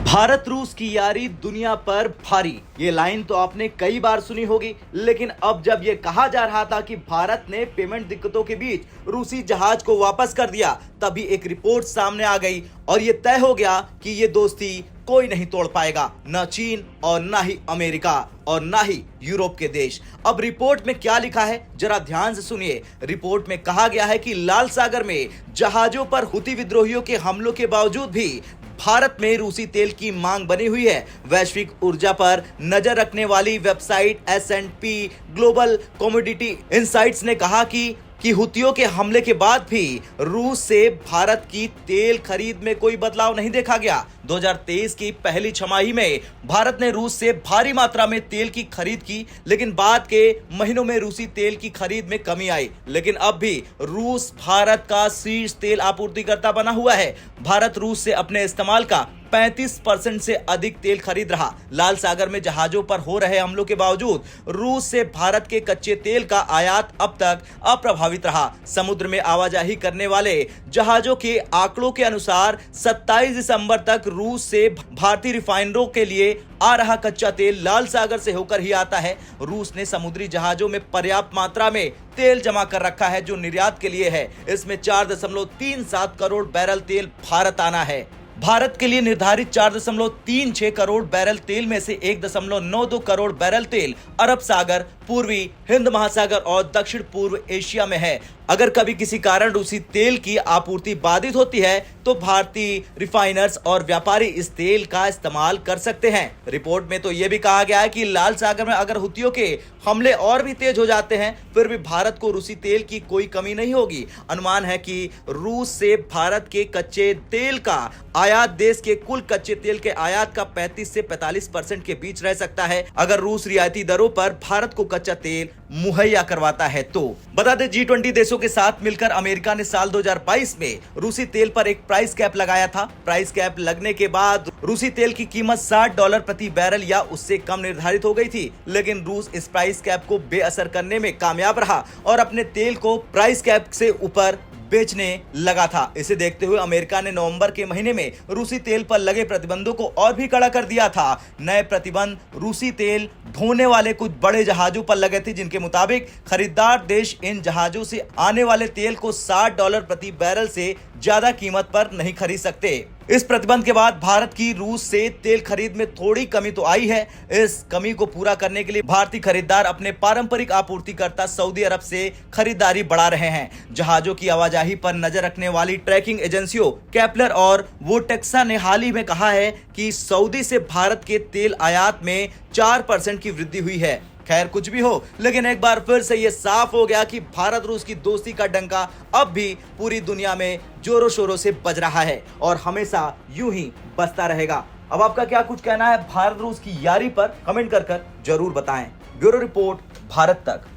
भारत रूस की यारी दुनिया पर भारी। ये लाइन तो आपने कई बार सुनी होगी, लेकिन अब जब ये कहा जा रहा था कि भारत ने पेमेंट दिक्कतों के बीच रूसी जहाज को वापस कर दिया, तभी एक रिपोर्ट सामने आ गई और ये तय हो गया कि ये दोस्ती कोई नहीं तोड़ पाएगा, न चीन और न ही अमेरिका और न ही यूरोप के देश। अब रिपोर्ट में क्या लिखा है जरा ध्यान से सुनिए। रिपोर्ट में कहा गया है कि लाल सागर में जहाजों पर हुती विद्रोहियों के हमलों के बावजूद भी भारत में रूसी तेल की मांग बनी हुई है। वैश्विक ऊर्जा पर नजर रखने वाली website S&P global commodity insights ने कहा कि हुतियों के हमले के बाद भी रूस से भारत की तेल खरीद में कोई बदलाव नहीं देखा गया। 2023 की पहली छमाही में भारत ने रूस से भारी मात्रा में तेल की खरीद की, लेकिन बाद के महीनों में रूसी तेल की खरीद में कमी आई। लेकिन अब भी रूस भारत का शीर्ष तेल आपूर्तिकर्ता बना हुआ है। भारत रूस से अपने इस्तेमाल का 35% से अधिक तेल खरीद रहा। लाल सागर में जहाजों पर हो रहे हमलों के बावजूद रूस से भारत के कच्चे तेल का आयात अब तक अप्रभावित रहा। समुद्र में आवाजाही करने वाले जहाजों के आंकड़ों के अनुसार 27 दिसंबर तक रूस से भारतीय रिफाइनरों के लिए आ रहा कच्चा तेल लाल सागर से होकर ही आता है। रूस ने समुद्री जहाजों में पर्याप्त मात्रा में तेल जमा कर रखा है जो निर्यात के लिए है। इसमें 4.37 करोड़ बैरल तेल भारत आना है। भारत के लिए निर्धारित 4.36 करोड़ बैरल तेल में से 1.92 करोड़ बैरल तेल अरब सागर, पूर्वी हिंद महासागर और दक्षिण पूर्व एशिया में है। अगर कभी किसी कारण रूसी तेल की आपूर्ति बाधित होती है तो भारतीय रिफाइनर्स और व्यापारी इस तेल का इस्तेमाल कर सकते हैं। रिपोर्ट में तो यह भी कहा गया है कि लाल सागर में अगर हुतियों के हमले और भी तेज हो जाते हैं फिर भी भारत को रूसी तेल की कोई कमी नहीं होगी। अनुमान है कि रूस से भारत के कच्चे तेल का आयात देश के कुल कच्चे तेल के आयात का 35 से 45% के बीच रह सकता है, अगर रूस रियायती दरों पर भारत को कच्चा तेल मुहैया करवाता है तो। बता दें G20 देशों के साथ मिलकर अमेरिका ने साल 2022 में रूसी तेल पर एक प्राइस कैप लगाया था। प्राइस कैप लगने के बाद रूसी तेल की कीमत $60 प्रति बैरल या उससे कम निर्धारित हो गई थी, लेकिन रूस इस प्राइस कैप को बेअसर करने में कामयाब रहा और अपने तेल को प्राइस कैप से ऊपर बेचने लगा था। इसे देखते हुए अमेरिका ने नवंबर के महीने में रूसी तेल पर लगे प्रतिबंधों को और भी कड़ा कर दिया था। नए प्रतिबंध रूसी तेल ढोने वाले कुछ बड़े जहाजों पर लगे थे, जिनके मुताबिक खरीदार देश इन जहाजों से आने वाले तेल को $60 प्रति बैरल से ज्यादा कीमत पर नहीं खरीद सकते। इस प्रतिबंध के बाद भारत की रूस से तेल खरीद में थोड़ी कमी तो आई है। इस कमी को पूरा करने के लिए भारतीय खरीदार अपने पारंपरिक आपूर्तिकर्ता सऊदी अरब से खरीदारी बढ़ा रहे हैं। जहाजों की आवाजाही पर नजर रखने वाली ट्रैकिंग एजेंसियों केपलर और वोटेक्सा ने हाल ही में कहा है कि सऊदी से भारत के तेल आयात में 4% की वृद्धि हुई है। खैर कुछ भी हो, लेकिन एक बार फिर से ये साफ हो गया कि भारत रूस की दोस्ती का डंका अब भी पूरी दुनिया में जोरों शोरों से बज रहा है और हमेशा यूं ही बजता रहेगा। अब आपका क्या कुछ कहना है भारत रूस की यारी पर, कमेंट कर जरूर बताएं। ब्यूरो रिपोर्ट, भारत तक।